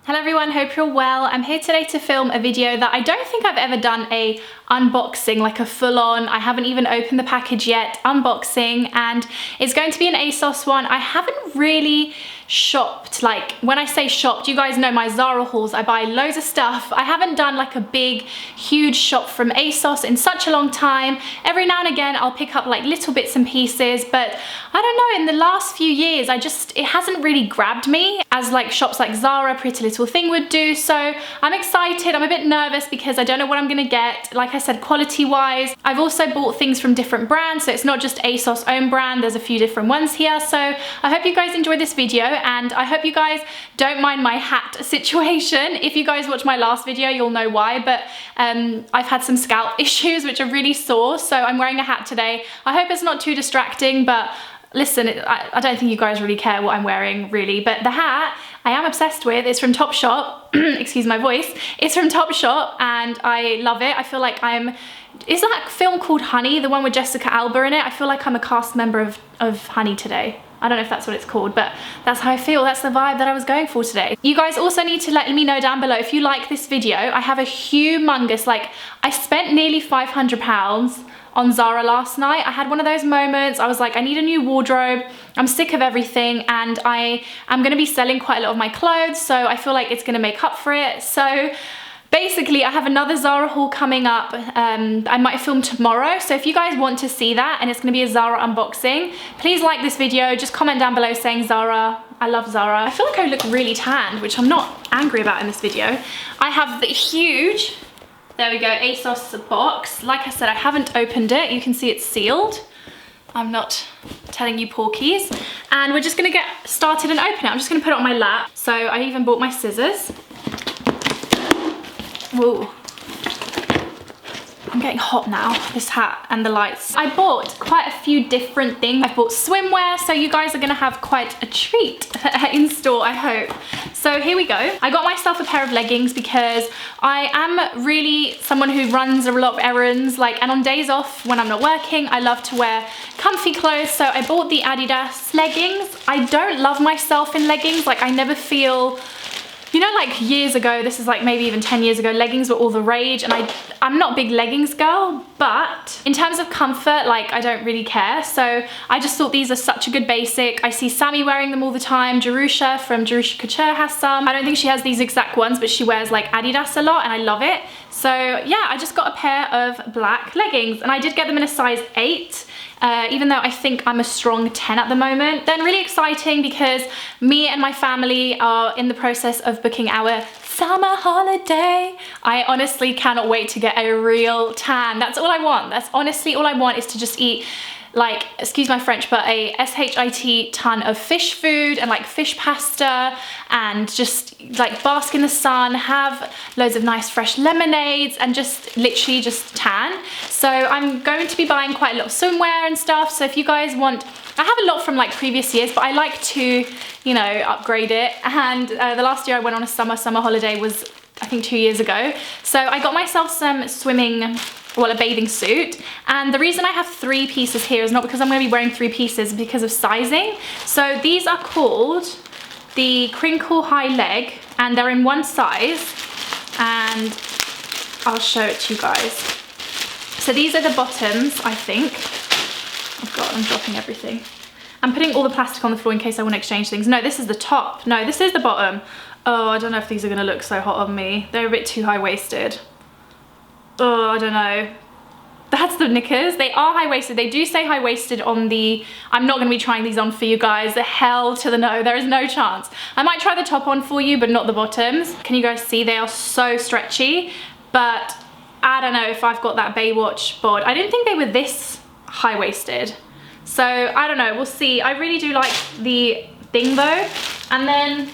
Hello everyone, hope you're well. I'm here today to film a video that I don't think I've ever done a unboxing, like a full-on, I haven't even opened the package yet, unboxing, and it's going to be an ASOS one. I haven't really shopped, like when I say shopped, you guys know my Zara hauls, I buy loads of stuff. I haven't done like a big, huge shop from ASOS in such a long time. Every now and again I'll pick up like little bits and pieces, but I don't know, in the last few years it hasn't really grabbed me as like shops like Zara, Pretty Little Thing would do. So I'm excited, I'm a bit nervous because I don't know what I'm gonna get. Like I said, quality wise, I've also bought things from different brands, so it's not just ASOS own brand, there's a few different ones here. So I hope you guys enjoy this video, and I hope you guys don't mind my hat situation. If you guys watch my last video, you'll know why, but I've had some scalp issues which are really sore, so I'm wearing a hat today. I hope it's not too distracting, but listen, I don't think you guys really care what I'm wearing, really. But the hat I am obsessed with. It's from Topshop. Excuse my voice. It's from Topshop and I love it. I feel like is that film called Honey? The one with Jessica Alba in it? I feel like I'm a cast member of Honey today. I don't know if that's what it's called, but that's how I feel. That's the vibe that I was going for today. You guys also need to let me know down below if you like this video. I have a humongous, like, I spent nearly £500 on Zara last night. I had one of those moments. I was like, I need a new wardrobe. I'm sick of everything, and I'm gonna be selling quite a lot of my clothes, so I feel like it's gonna make up for it. So basically, I have another Zara haul coming up. I might film tomorrow, so if you guys want to see that, and it's gonna be a Zara unboxing, please like this video. Just comment down below saying Zara. I love Zara. I feel like I look really tanned, which I'm not angry about in this video. I have the huge, there we go, ASOS box. Like I said, I haven't opened it. You can see it's sealed. I'm not telling you porkies. And we're just gonna get started and open it. I'm just gonna put it on my lap. So I even bought my scissors. Whoa. I'm getting hot now, this hat and the lights. I bought quite a few different things. I bought swimwear, so you guys are gonna have quite a treat in store, I hope. So here we go. I got myself a pair of leggings because I am really someone who runs a lot of errands, like, and on days off when I'm not working, I love to wear comfy clothes. So I bought the Adidas leggings. I don't love myself in leggings. Like, I never feel, you know, like years ago, this is like maybe even 10 years ago, leggings were all the rage, and I'm not a big leggings girl, but in terms of comfort, like, I don't really care. So I just thought these are such a good basic. I see Sammy wearing them all the time. Jerusha from Jerusha Couture has some. I don't think she has these exact ones, but she wears like Adidas a lot and I love it. So yeah, I just got a pair of black leggings, and I did get them in a size 8. Even though I think I'm a strong 10 at the moment. Then really exciting because me and my family are in the process of booking our summer holiday. I honestly cannot wait to get a real tan. That's all I want. That's honestly all I want, is to just eat, like, excuse my French, but a shit ton of fish food and like fish pasta, and just like bask in the sun, have loads of nice fresh lemonades, and just literally just tan. So I'm going to be buying quite a lot of swimwear and stuff. So if you guys want, I have a lot from like previous years, but I like to, you know, upgrade it. And the last year I went on a summer holiday was, I think, 2 years ago. So I got myself some swimming, well, a bathing suit. And the reason I have 3 pieces here is not because I'm going to be wearing 3 pieces, it's because of sizing. So these are called the crinkle high leg, and they're in one size, and I'll show it to you guys. So these are the bottoms, I think. Oh God, I'm dropping everything. I'm putting all the plastic on the floor in case I want to exchange things. No, this is the top. No, this is the bottom. Oh, I don't know if these are going to look so hot on me. They're a bit too high-waisted. Oh, I don't know. That's the knickers. They are high-waisted. They do say high-waisted on the, I'm not going to be trying these on for you guys. The hell to the no. There is no chance. I might try the top on for you, but not the bottoms. Can you guys see? They are so stretchy, but I don't know if I've got that Baywatch bod. I didn't think they were this high-waisted. So I don't know. We'll see. I really do like the thing though. And then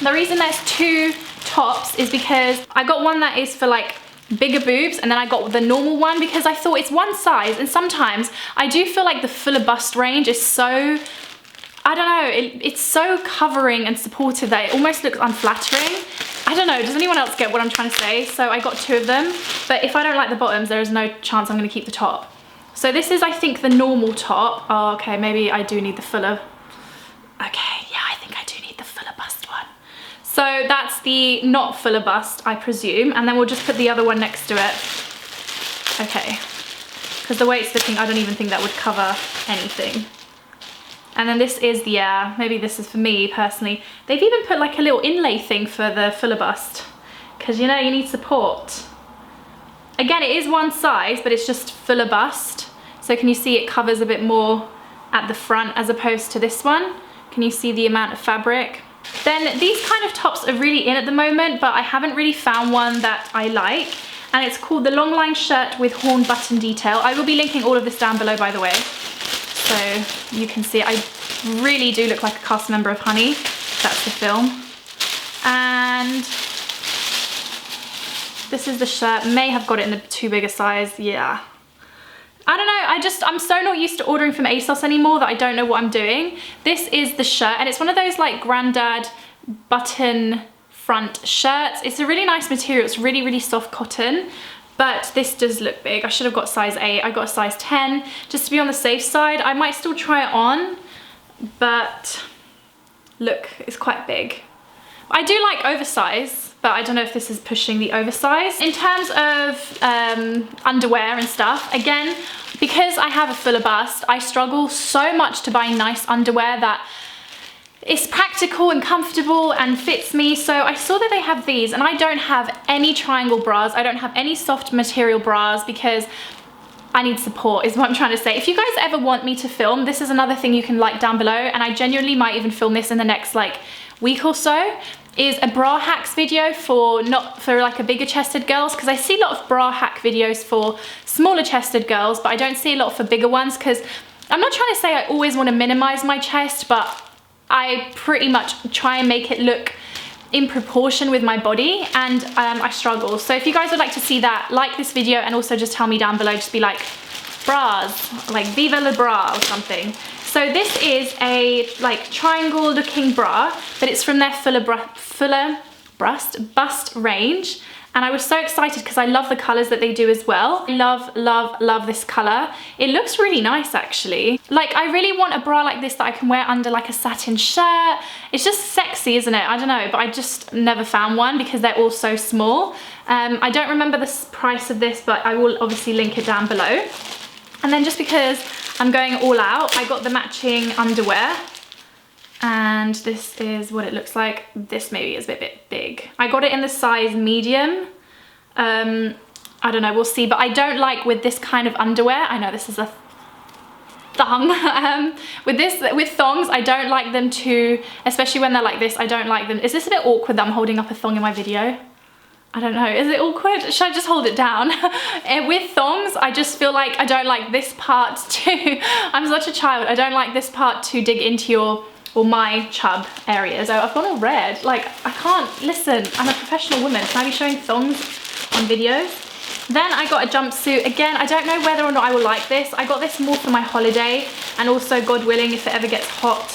the reason there's 2 tops is because I got one that is for like bigger boobs, and then I got the normal one because I thought it's one size, and sometimes I do feel like the fuller bust range is so, I don't know, it's so covering and supportive that it almost looks unflattering. I don't know, does anyone else get what I'm trying to say? So I got 2 of them, but if I don't like the bottoms, there is no chance I'm going to keep the top. So this is, I think, the normal top. Oh, okay, maybe I do need the fuller. Okay, yeah, I think I do need the fuller bust one. So that's the not fuller bust, I presume, and then we'll just put the other one next to it. Okay, because the way it's looking, I don't even think that would cover anything. And then this is the, yeah, maybe this is for me personally. They've even put like a little inlay thing for the fuller bust, because you know, you need support. Again, it is one size, but it's just fuller bust. So can you see it covers a bit more at the front as opposed to this one? Can you see the amount of fabric? Then these kind of tops are really in at the moment, but I haven't really found one that I like. And it's called the long line shirt with horn button detail. I will be linking all of this down below, by the way. So you can see it. I really do look like a cast member of Honey. That's the film. And this is the shirt. May have got it in the too big a size. Yeah. I don't know, I'm so not used to ordering from ASOS anymore that I don't know what I'm doing. This is the shirt, and it's one of those like granddad button front shirts. It's a really nice material. It's really, really soft cotton, but this does look big. I should have got size 8. I got a size 10 just to be on the safe side. I might still try it on, but look, it's quite big. I do like oversize, but I don't know if this is pushing the oversize. In terms of underwear and stuff, again, because I have a fuller bust, I struggle so much to buy nice underwear that it's practical and comfortable and fits me. So I saw that they have these, and I don't have any triangle bras. I don't have any soft material bras because I need support is what I'm trying to say. If you guys ever want me to film, this is another thing you can like down below, and I genuinely might even film this in the next like week or so, is a bra hacks video for like a bigger chested girls, because I see a lot of bra hack videos for smaller chested girls, but I don't see a lot for bigger ones, because I'm not trying to say I always want to minimize my chest, but I pretty much try and make it look in proportion with my body, and I struggle. So if you guys would like to see that, like this video, and also just tell me down below, just be like, bras, like Viva la Bra or something. So this is a like triangle looking bra, but it's from their fuller bust range. And I was so excited because I love the colors that they do as well. I love, love, love this color. It looks really nice actually. Like I really want a bra like this that I can wear under like a satin shirt. It's just sexy, isn't it? I don't know, but I just never found one because they're all so small. I don't remember the price of this, but I will obviously link it down below. And then just because I'm going all out, I got the matching underwear. And this is what it looks like. This maybe is a bit big. I got it in the size medium. I don't know, we'll see. But I don't like with this kind of underwear. I know this is a thong. With thongs, I don't like them to, especially when they're like this, I don't like them. Is this a bit awkward that I'm holding up a thong in my video? I don't know, is it awkward? Should I just hold it down? With thongs, I just feel like I don't like this part to, I'm such a child, I don't like this part to dig into your, or my chub area. So I've gone all red, like I can't, listen, I'm a professional woman, can I be showing thongs on videos? Then I got a jumpsuit. Again, I don't know whether or not I will like this. I got this more for my holiday, and also, God willing, if it ever gets hot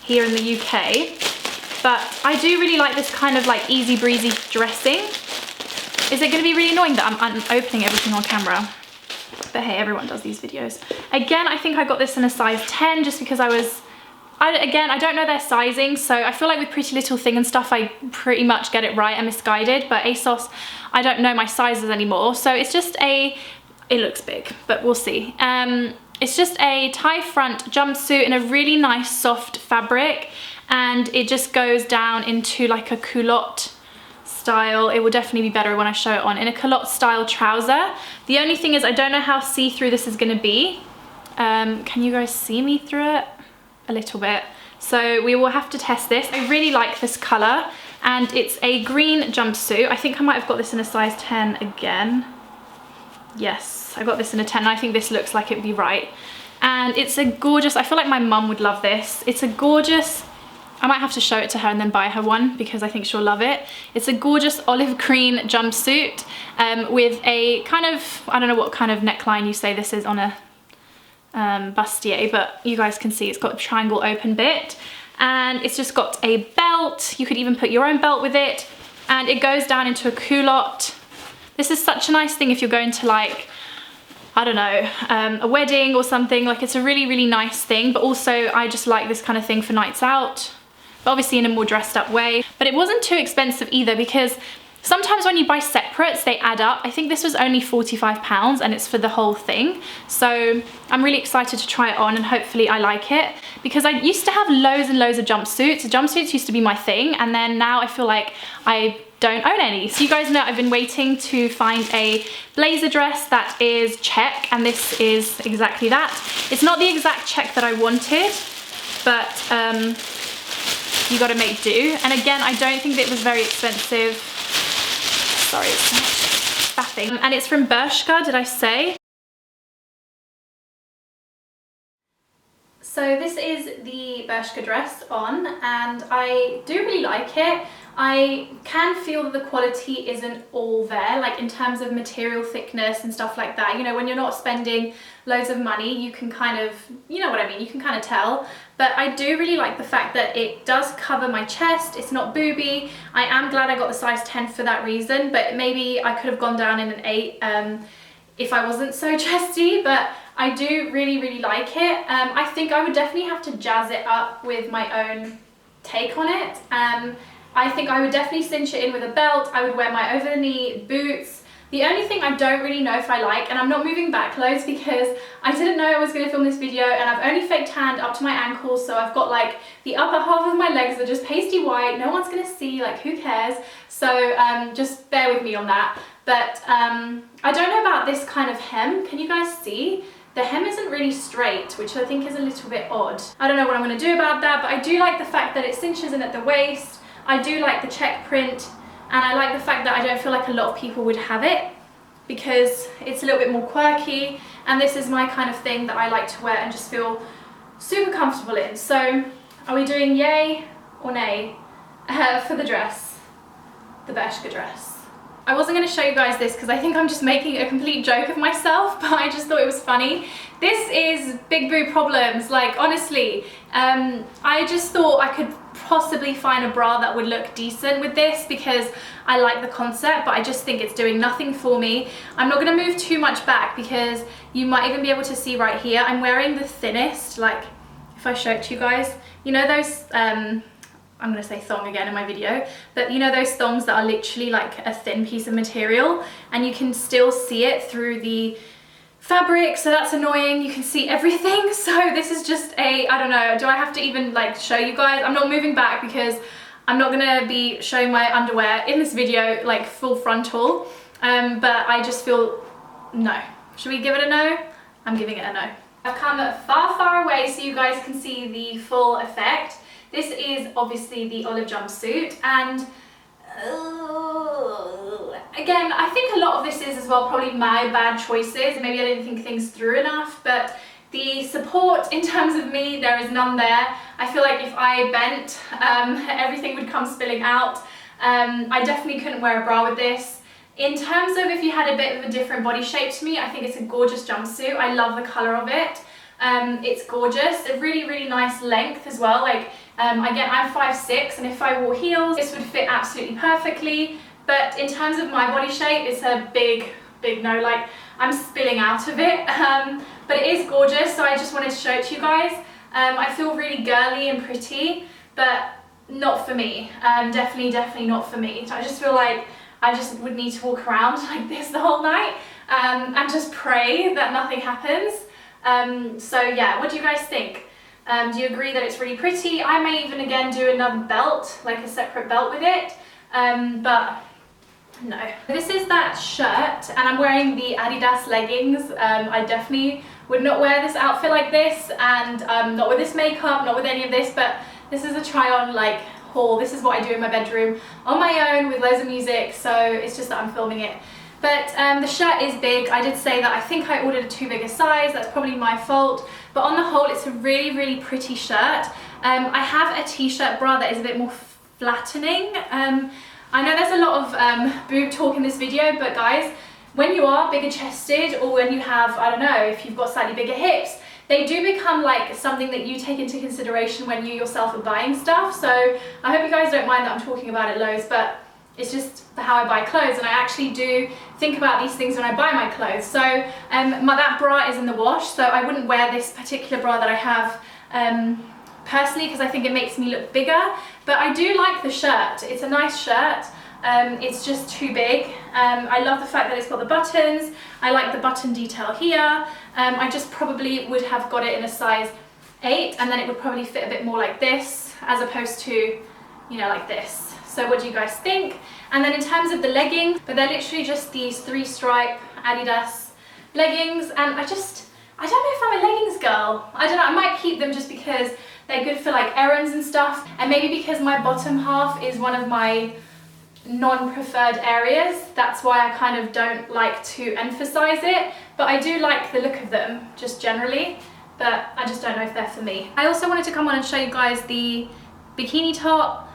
here in the UK. But I do really like this kind of like easy breezy dressing. Is it going to be really annoying that I'm opening everything on camera? But hey, everyone does these videos. Again, I think I got this in a size 10 just because again, I don't know their sizing, so I feel like with Pretty Little Thing and stuff, I pretty much get it right and misguided, but ASOS, I don't know my sizes anymore. So it's just it looks big, but we'll see. It's just a tie front jumpsuit in a really nice soft fabric, and it just goes down into like a culotte style. It will definitely be better when I show it on, in a culotte style trouser. The only thing is I don't know how see-through this is going to be. Can you guys see me through it? A little bit. So we will have to test this. I really like this color, and it's a green jumpsuit. I think I might have got this in a size 10 again. Yes, I got this in a 10, and I think this looks like it would be right. And it's a gorgeous, I feel like my mum would love this. It's a gorgeous, I might have to show it to her and then buy her one because I think she'll love it. It's a gorgeous olive green jumpsuit with a kind of, I don't know what kind of neckline you say this is on a bustier, but you guys can see it's got a triangle open bit, and it's just got a belt. You could even put your own belt with it, and it goes down into a culotte. This is such a nice thing if you're going to like, I don't know, a wedding or something. Like, it's a really, really nice thing, but also I just like this kind of thing for nights out. but obviously in a more dressed up way. But it wasn't too expensive either, because sometimes when you buy separates, they add up. I think this was only £45 and it's for the whole thing. So I'm really excited to try it on, and hopefully I like it, because I used to have loads and loads of jumpsuits. Jumpsuits used to be my thing, and then now I feel like I don't own any. So you guys know I've been waiting to find a blazer dress that is check, and this is exactly that. It's not the exact check that I wanted, but you gotta make do. And again, I don't think that it was very expensive. Sorry, it's so much faffing. And it's from Bershka, did I say? So this is the Bershka dress on, and I do really like it. I can feel that the quality isn't all there, like in terms of material thickness and stuff like that. You know, when you're not spending loads of money, you can kind of, you know what I mean, you can kind of tell. But I do really like the fact that it does cover my chest, it's not booby. I am glad I got the size 10 for that reason, but maybe I could have gone down in an 8 if I wasn't so chesty, but I do really like it. I think I would definitely have to jazz it up with my own take on it. I think I would definitely cinch it in with a belt. I would wear my over-the-knee boots. The only thing I don't really know if I like, and I'm not moving back loads because I didn't know I was going to film this video, and I've only fake tanned up to my ankles, so I've got like the upper half of my legs are just pasty white. No one's going to see, like who cares? So just bear with me on that. But I don't know about this kind of hem. Can you guys see? The hem isn't really straight, which I think is a little bit odd. I don't know what I'm going to do about that, but I do like the fact that it cinches in at the waist. I do like the check print, and I like the fact that I don't feel like a lot of people would have it, because it's a little bit more quirky, and this is my kind of thing that I like to wear and just feel super comfortable in. So are we doing yay or nay for the dress, the Bershka dress? I wasn't going to show you guys this because I think I'm just making a complete joke of myself, but I just thought it was funny. This is big boob problems, like honestly. I just thought I could possibly find a bra that would look decent with this, because I like the concept, but I just think it's doing nothing for me. I'm not going to move too much back because you might even be able to see right here, I'm wearing the thinnest, like if I show it to you guys, you know those, I'm going to say thong again in my video, but you know those thongs that are literally like a thin piece of material and you can still see it through the fabric, so that's annoying. You can see everything. So this is just a, I don't know, do I have to even like show you guys? I'm not moving back because I'm not going to be showing my underwear in this video like full frontal, but I just feel no. Should we give it a no? I'm giving it a no. I've come far away so you guys can see the full effect. This is obviously the olive jumpsuit, and again, I think a lot of this is as well probably my bad choices. Maybe I didn't think things through enough, but the support in terms of me, there is none there. I feel like if I bent, everything would come spilling out. I definitely couldn't wear a bra with this. In terms of if you had a bit of a different body shape to me, I think it's a gorgeous jumpsuit. I love the colour of it. It's gorgeous, a really nice length as well. Like again, I'm 5'6", and if I wore heels this would fit absolutely perfectly, but in terms of my body shape it's a big no. Like I'm spilling out of it, but it is gorgeous, so I just wanted to show it to you guys. I feel really girly and pretty, but not for me. Definitely not for me. So I just feel like I just would need to walk around like this the whole night and just pray that nothing happens. So yeah, what do you guys think? Do you agree that it's really pretty? I may even again do another belt, like a separate belt with it, but no. This is that shirt, and I'm wearing the Adidas leggings. I definitely would not wear this outfit like this, and not with this makeup, not with any of this, but this is a try on like haul. This is what I do in my bedroom on my own with loads of music, so it's just that I'm filming it. But the shirt is big. I did say that I think I ordered a too big a size. That's probably my fault. But on the whole, it's a really pretty shirt. I have a t-shirt bra that is a bit more flattening. I know there's a lot of boob talk in this video, but guys, when you are bigger chested, or when you have, I don't know, if you've got slightly bigger hips, they do become like something that you take into consideration when you yourself are buying stuff. So I hope you guys don't mind that I'm talking about it loads, but it's just how I buy clothes, and I actually do think about these things when I buy my clothes. So that bra is in the wash, so I wouldn't wear this particular bra that I have personally, because I think it makes me look bigger. But I do like the shirt. It's a nice shirt. It's just too big. I love the fact that it's got the buttons. I like the button detail here. I just probably would have got it in a size 8, and then it would probably fit a bit more like this as opposed to, you know, like this. So what do you guys think? And then in terms of the leggings, but they're literally just these 3-stripe Adidas leggings, and I don't know if I'm a leggings girl. I don't know, I might keep them just because they're good for like errands and stuff, and maybe because my bottom half is one of my non-preferred areas, that's why I kind of don't like to emphasize it. But I do like the look of them just generally, but I just don't know if they're for me. I also wanted to come on and show you guys the bikini top.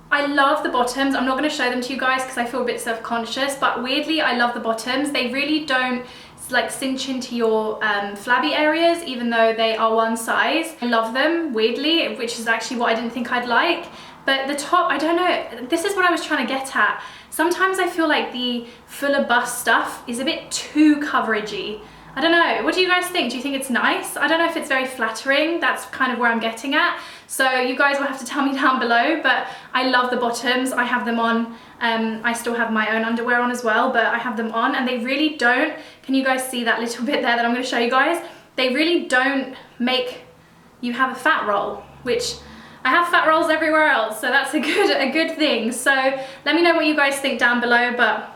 I love the bottoms. I'm not going to show them to you guys because I feel a bit self-conscious, but weirdly I love the bottoms. They really don't like cinch into your flabby areas, even though they are one size. I love them weirdly, which is actually what I didn't think I'd like. But the top, I don't know, this is what I was trying to get at. Sometimes I feel like the fuller bust stuff is a bit too coveragey. I don't know, what do you guys think? Do you think it's nice? I don't know if it's very flattering. That's kind of where I'm getting at. So you guys will have to tell me down below, but I love the bottoms. I have them on. I still have my own underwear on as well, but I have them on and they really don't, can you guys see that little bit there that I'm gonna show you guys? They really don't make you have a fat roll, which I have fat rolls everywhere else, so that's a good thing. So let me know what you guys think down below, but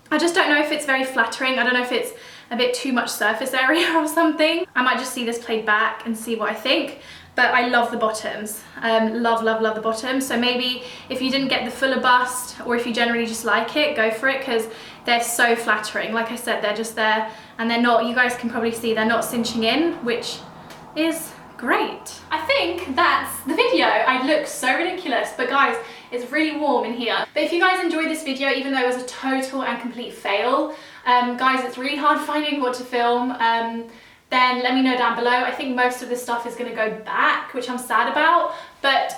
I just don't know if it's very flattering. I don't know if it's a bit too much surface area or something. I might just see this played back and see what I think. But I love the bottoms. Love the bottoms. So maybe if you didn't get the fuller bust, or if you generally just like it, go for it, because they're so flattering. Like I said, they're just there and they're not, you guys can probably see they're not cinching in, which is great. I think that's the video. I look so ridiculous, but guys, it's really warm in here. But if you guys enjoyed this video, even though it was a total and complete fail, guys, it's really hard finding what to film, then let me know down below. I think most of this stuff is gonna go back, which I'm sad about. But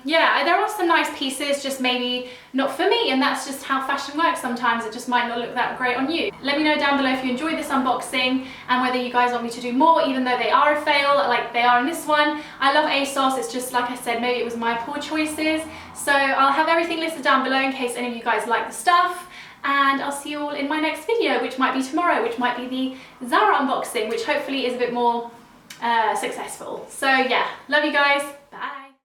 yeah, there are some nice pieces, just maybe not for me, and that's just how fashion works sometimes. It just might not look that great on you. Let me know down below if you enjoyed this unboxing and whether you guys want me to do more, even though they are a fail, like they are in this one. I love ASOS, it's just like I said, maybe it was my poor choices. So I'll have everything listed down below in case any of you guys like the stuff. And I'll see you all in my next video, which might be tomorrow, which might be the Zara unboxing, which hopefully is a bit more successful. So yeah, love you guys, bye.